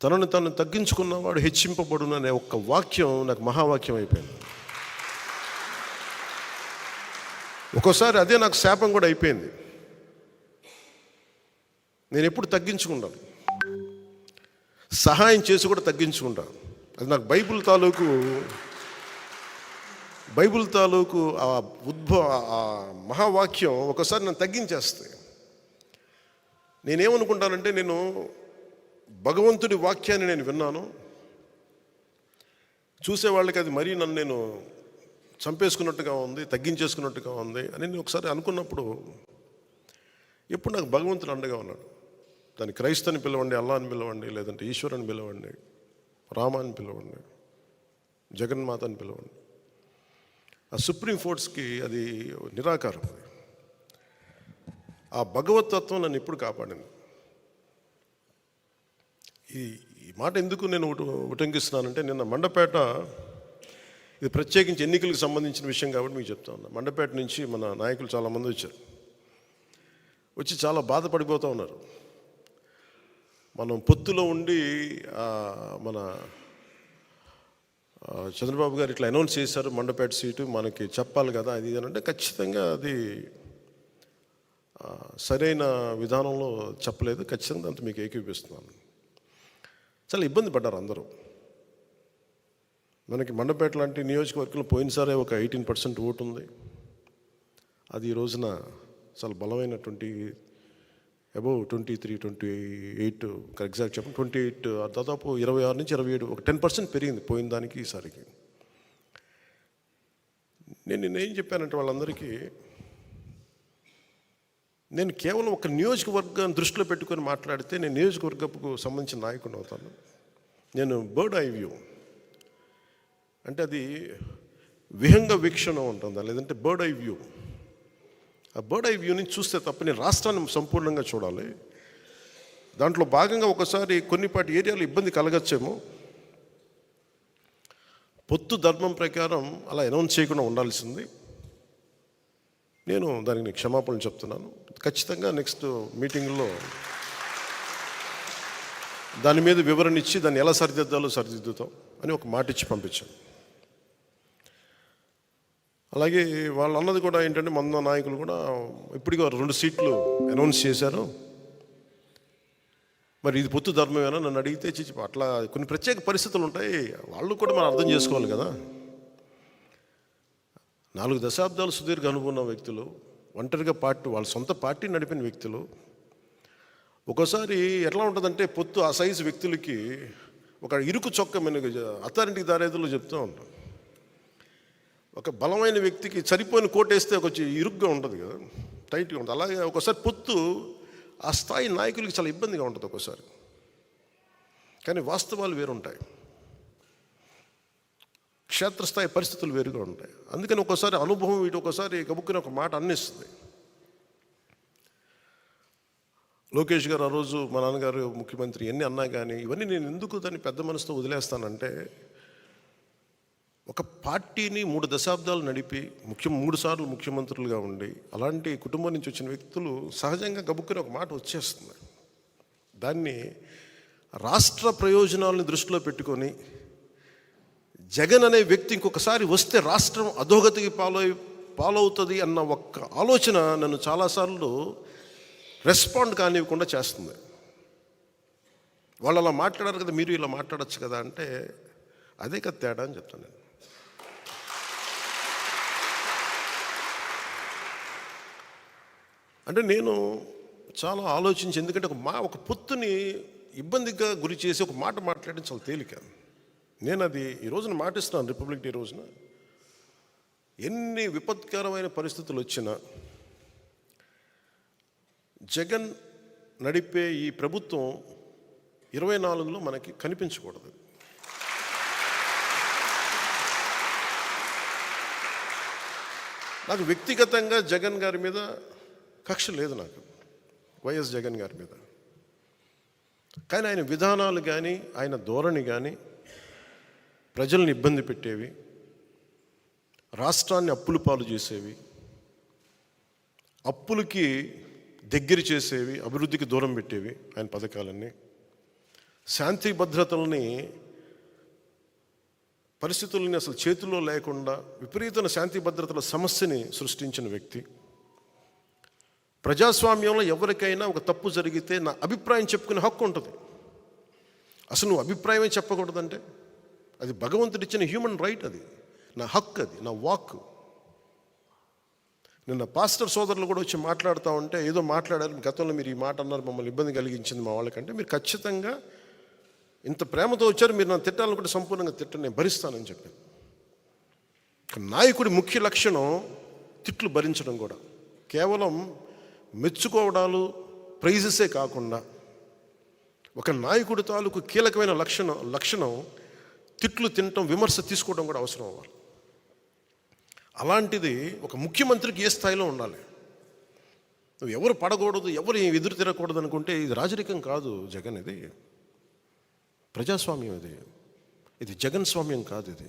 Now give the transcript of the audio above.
తనను తను తగ్గించుకున్నవాడు హెచ్చింపబడును అనే ఒక్క వాక్యం నాకు మహావాక్యం అయిపోయింది. ఒక్కోసారి అదే నాకు శాపం కూడా అయిపోయింది. నేను ఎప్పుడు తగ్గించుకుంటాను, సహాయం చేసి కూడా తగ్గించుకుంటాను. అది నాకు బైబిల్ తాలూకు ఆ మహావాక్యం ఒకసారి నన్ను తగ్గించేస్తాయి. నేనేమనుకుంటానంటే, నేను భగవంతుడి వాక్యాన్ని నేను విన్నాను, చూసేవాళ్ళకి అది మరీ నన్ను నేను చంపేసుకున్నట్టుగా ఉంది, తగ్గించేసుకున్నట్టుగా ఉంది అని నేను ఒకసారి అనుకున్నప్పుడు, ఎప్పుడు నాకు భగవంతుడు అండగా ఉన్నాడు. దాన్ని క్రైస్తవుని పిలవండి, అల్లాని పిలవండి, లేదంటే ఈశ్వరుని పిలవండి, రామాని పిలవండి, జగన్మాతని పిలవండి, ఆ సుప్రీం ఫోర్స్కి అది నిరాకారం. ఆ భగవతత్వం నన్ను ఎప్పుడు కాపాడింది. ఈ మాట ఎందుకు నేను ఉటంకిస్తున్నానంటే, నిన్న మండపేట, ఇది ప్రత్యేకించి ఎన్నికలకు సంబంధించిన విషయం కాబట్టి మీకు చెప్తా ఉన్నా. మండపేట నుంచి మన నాయకులు చాలామంది వచ్చి చాలా బాధపడిపోతూ ఉన్నారు. మనం పొత్తులో ఉండి మన చంద్రబాబు గారు ఇట్లా అనౌన్స్ చేశారు, మండపేట సీటు మనకి చెప్పాలి కదా అది అంటే, ఖచ్చితంగా అది సరైన విధానంలో చెప్పలేదు. ఖచ్చితంగా అంత మీకు ఏకీపిస్తున్నాను. చాలా ఇబ్బంది పడ్డారు అందరూ. మనకి మండపేట లాంటి నియోజకవర్గంలో పోయినసారే ఒక 18% ఓటు ఉంది. అది ఈ రోజున చాలా బలమైన అబౌవ్ 23, 28 ఎగ్జాక్ట్ చెప్పండి 28, దాదాపు 26 నుంచి 27, ఒక 10% పెరిగింది పోయిన దానికి ఈసారికి. నేనేం చెప్పానంటే వాళ్ళందరికీ, నేను కేవలం ఒక నియోజకవర్గాన్ని దృష్టిలో పెట్టుకొని మాట్లాడితే నేను నియోజకవర్గపు సంబంధించిన నాయకుడిని అవుతాను. నేను బర్డ్ ఐ వ్యూ అంటే అది విహంగ వీక్షణ ఉంటుందా, లేదంటే బర్డ్ ఐ వ్యూ. ఆ బర్డ్ ఐ వ్యూ నుంచి చూస్తే తప్ప నేను రాష్ట్రాన్ని సంపూర్ణంగా చూడాలి. దాంట్లో భాగంగా ఒకసారి కొన్నిపాటి ఏరియాలో ఇబ్బంది కలగచ్చేమో, పొత్తు ధర్మం ప్రకారం అలా అనౌన్స్ చేయకుండా ఉండాల్సింది. నేను దానికి క్షమాపణలు చెప్తున్నాను. ఖచ్చితంగా నెక్స్ట్ మీటింగ్లో దాని మీద వివరణ ఇచ్చి దాన్ని ఎలా సరిదిద్దుతాం అని ఒక మాట ఇచ్చి పంపించాను. అలాగే వాళ్ళు అన్నది కూడా ఏంటంటే, మన నాయకులు కూడా ఇప్పటికీ 2 సీట్లు అనౌన్స్ చేశారు, మరి ఇది పొత్తు ధర్మమేనా నన్ను అడిగితే అట్లా కొన్ని ప్రత్యేక పరిస్థితులు ఉంటాయి, వాళ్ళు కూడా మనం అర్థం చేసుకోవాలి కదా. 4 దశాబ్దాలు సుదీర్ఘ అనుభవం వ్యక్తులు, ఒంటరిగా వాళ్ళ సొంత పార్టీ నడిపిన వ్యక్తులు. ఒక్కోసారి ఎట్లా ఉంటుందంటే, పొత్తు ఆ సైజు వ్యక్తులకి ఒక ఇరుకు చొక్క అత్తారింటికి దారేదులో చెప్తూ ఉంటాం. ఒక బలమైన వ్యక్తికి సరిపోయిన కోటేస్తే కొంచెం ఇరుగ్గా ఉంటుంది కదా, టైట్గా ఉంటుంది. అలాగే ఒకసారి పొత్తు ఆ స్థాయి నాయకులకి చాలా ఇబ్బందిగా ఉంటుంది ఒక్కోసారి. కానీ వాస్తవాలు వేరుంటాయి, క్షేత్రస్థాయి పరిస్థితులు వేరుగా ఉంటాయి. అందుకని ఒక్కోసారి అనుభవం ఒకసారి గబుక్కుని ఒక మాట అన్నిస్తుంది. లోకేష్ గారు ఆ రోజు మా నాన్నగారు ముఖ్యమంత్రి ఎన్ని అన్నా కానీ, ఇవన్నీ నేను ఎందుకు దాన్ని పెద్ద మనసుతో వదిలేస్తానంటే, ఒక పార్టీని 3 దశాబ్దాలు నడిపి 3 సార్లు ముఖ్యమంత్రులుగా ఉండి అలాంటి కుటుంబం నుంచి వచ్చిన వ్యక్తులు సహజంగా గబుక్కుని ఒక మాట వచ్చేస్తుంది. దాన్ని రాష్ట్ర ప్రయోజనాలను దృష్టిలో పెట్టుకొని జగన్ అనే వ్యక్తి ఇంకొకసారి వస్తే రాష్ట్రం అధోగతికి పాలవుతుంది అన్న ఒక్క ఆలోచన నన్ను చాలాసార్లు రెస్పాండ్ కానివ్వకుండా చేస్తుంది. వాళ్ళు అలా మాట్లాడారు కదా, మీరు ఇలా మాట్లాడచ్చు కదా అంటే, అదే కదా తేడా అని చెప్తాను నేను. అంటే నేను చాలా ఆలోచించి, ఎందుకంటే ఒక పొత్తుని ఇబ్బందిగా గురి చేసి ఒక మాట మాట్లాడడం చాలా తేలిక. నేను అది ఈ రోజున మాటిస్తున్నాను. రిపబ్లిక్ డే రోజున ఎన్ని విపత్కరమైన పరిస్థితులు వచ్చినా జగన్ నడిపే ఈ ప్రభుత్వం 24లో మనకి కనిపించకూడదు. నాకు వ్యక్తిగతంగా జగన్ గారి మీద కక్ష లేదు, నాకు వైఎస్ జగన్ గారి మీద. కానీ ఆయన విధానాలు కానీ ఆయన ధోరణి కానీ ప్రజల్ని ఇబ్బంది పెట్టేవి, రాష్ట్రాన్ని అప్పుల పాలు చేసేవి, అప్పులకి దగ్గర చేసేవి, అభివృద్ధికి దూరం పెట్టేవి ఆయన పథకాలన్నీ. శాంతి భద్రతల్ని పరిస్థితుల్ని అసలు చేతుల్లో లేకుండా విపరీతమైన శాంతి భద్రతల సమస్యని సృష్టించిన వ్యక్తి. ప్రజాస్వామ్యంలో ఎవరికైనా ఒక తప్పు జరిగితే నా అభిప్రాయం చెప్పుకునే హక్కు ఉంటుంది. అసలు నువ్వు అభిప్రాయమే చెప్పకూడదంటే అది భగవంతుడిచ్చిన హ్యూమన్ రైట్, అది నా హక్కు, అది నా వాక్. నిన్న పాస్టర్ సోదరులు కూడా వచ్చి మాట్లాడుతూ ఉంటే ఏదో మాట్లాడారు, గతంలో మీరు ఈ మాట అన్నారు, మమ్మల్ని ఇబ్బంది కలిగించింది మా వాళ్ళకంటే, మీరు ఖచ్చితంగా ఇంత ప్రేమతో వచ్చారు, మీరు నన్ను తిట్టాలనుకుంటే సంపూర్ణంగా తిట్టని నేను భరిస్తానని చెప్పాను. నాయకుడి ముఖ్య లక్షణం తిట్లు భరించడం కూడా. కేవలం మెచ్చుకోవడాలు ప్రైజెసే కాకుండా ఒక నాయకుడి తాలూకు కీలకమైన లక్షణం తిట్లు తినటం, విమర్శ తీసుకోవడం కూడా అవసరం అవ్వాలి. అలాంటిది ఒక ముఖ్యమంత్రికి ఏ స్థాయిలో ఉండాలి. నువ్వు ఎవరు పడకూడదు, ఎవరు ఎదురు తిరగకూడదు అనుకుంటే ఇది రాజరికం కాదు జగన్, ఇది ప్రజాస్వామ్యం, ఇది జగన్ స్వామ్యం కాదు ఇది.